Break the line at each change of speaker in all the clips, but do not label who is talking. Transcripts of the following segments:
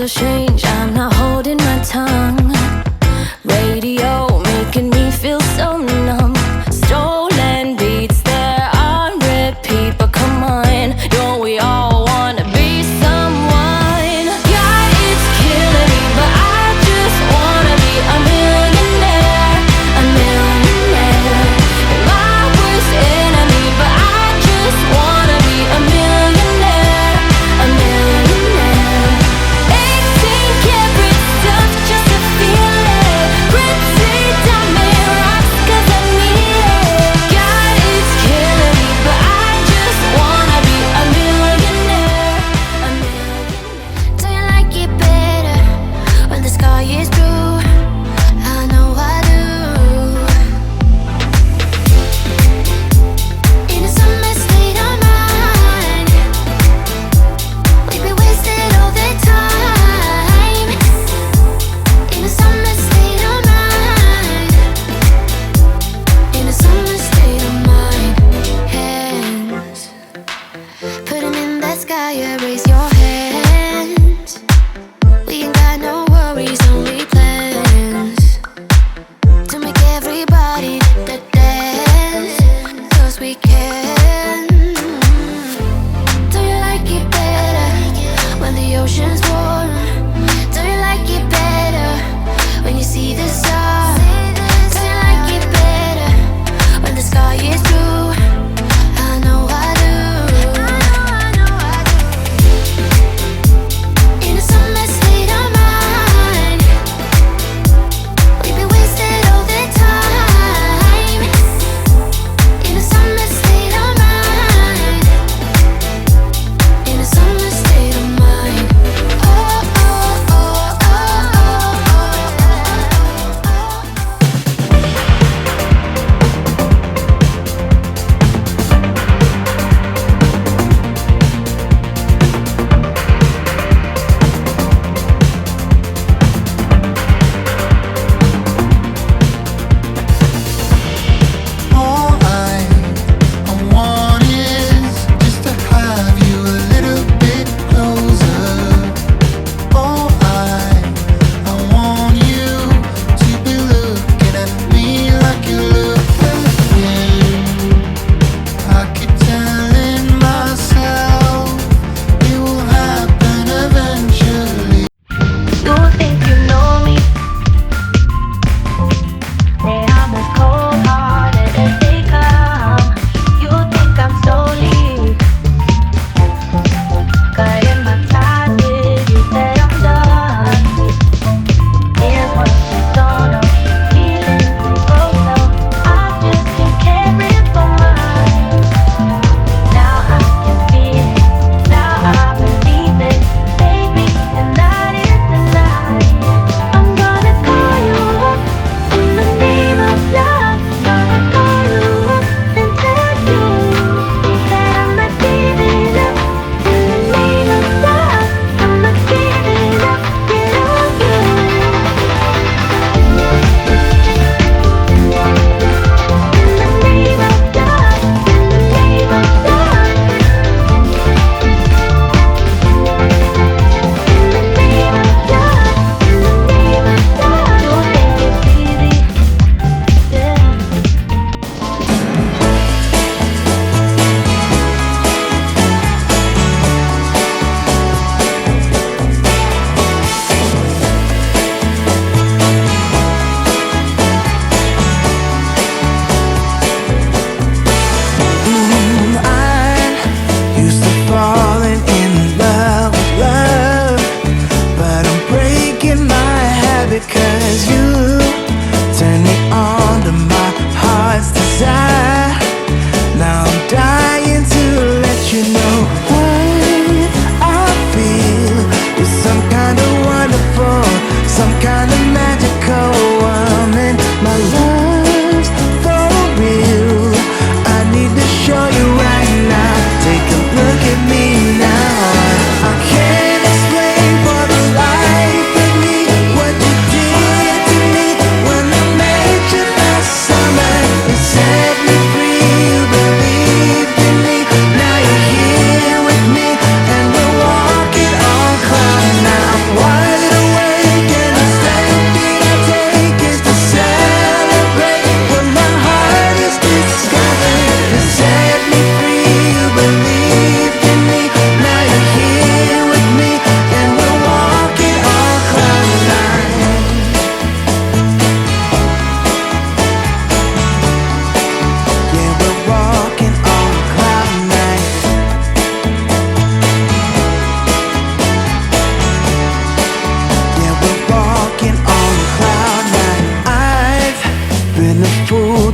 so strange, I'm not holding my tongue. Radio making me feel so numb. Stolen beats, they're on repeat. But come on, don't we all wanna be someone? Yeah, it's killing me, but I just wanna be a millionaire. A millionaire. You're my worst enemy, but I just wanna be a millionaire. A millionaire. 18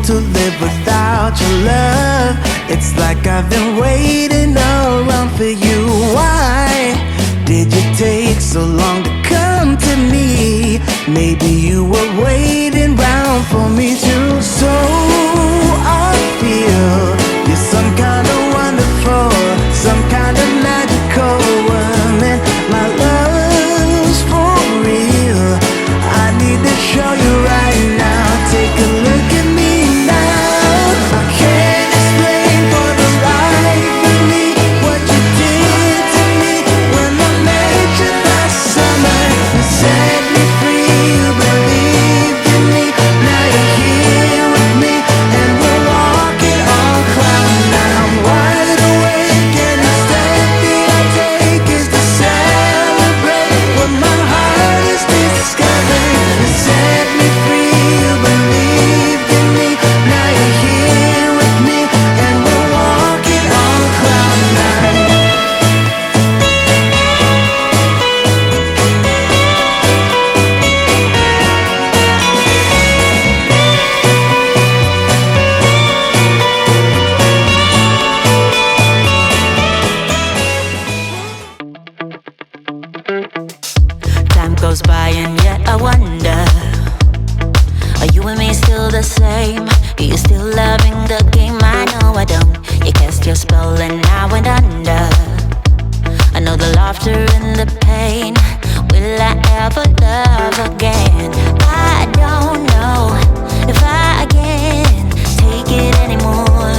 to live without your love. It's like I've been waiting around for you. Why did you take so long to come to me? Maybe you were waiting round for me too. So I feel you're some kind of wonderful, some kind of magical woman. My love's for real. I need to show you right now. Take a look at me now. I can't explain for the life of me what you did to me when I met you last summer. You set me free, you believed in me. Now you're here with me and we're walking on cloud nine. I'm wide awake and the step that I take is to celebrate what my heart is discovering. You set me free, you believed in me. Now you're here with me and we're walking on cloud nine.
Time goes by and yet I wonder, are you and me still the same? Are you still loving the game? I know I don't. You cast your spell and I went under. I know the laughter and the pain. Will I ever love again? I don't know if I can take it anymore.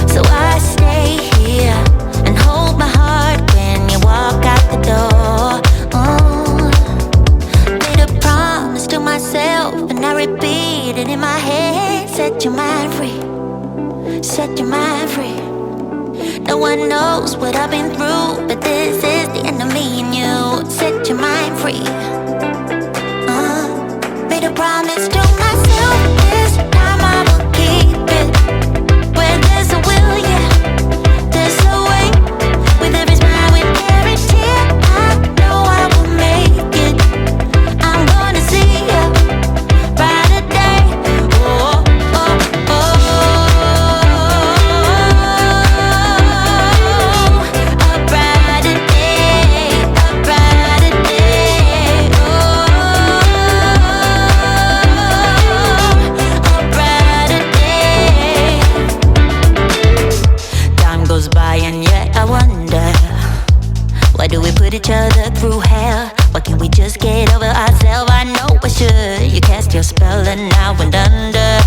So I stay here and hold my heart when you walk out the door. Made a promise to myself and I repeat it in my head. Set your mind free, set your mind free. No one knows what I've been through, but this is the end of me and you. Set your mind free. Made a promise to myself, this time I will keep it. Where there's a will, yeah, there's a way. With every smile, with every tear, I know I will make it. I'm gonna see a brighter day. Oh, oh, oh. A brighter day, a brighter day. Oh, a brighter day. Time goes by and yet I wonder, why do we put each other through hell? Why can't we just get over ourselves? I know I should. You cast your spell and I went under.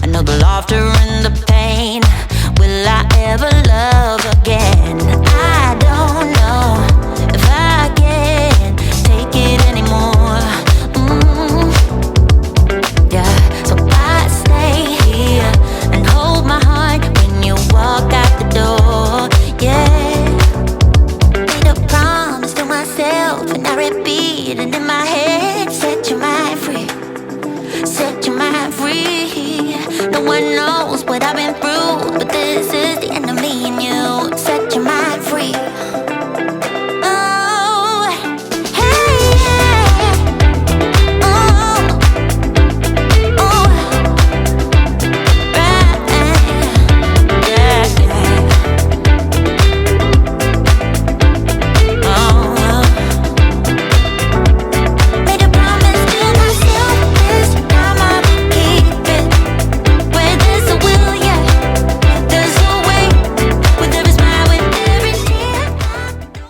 I know the laughter and the pain. Will I ever love again?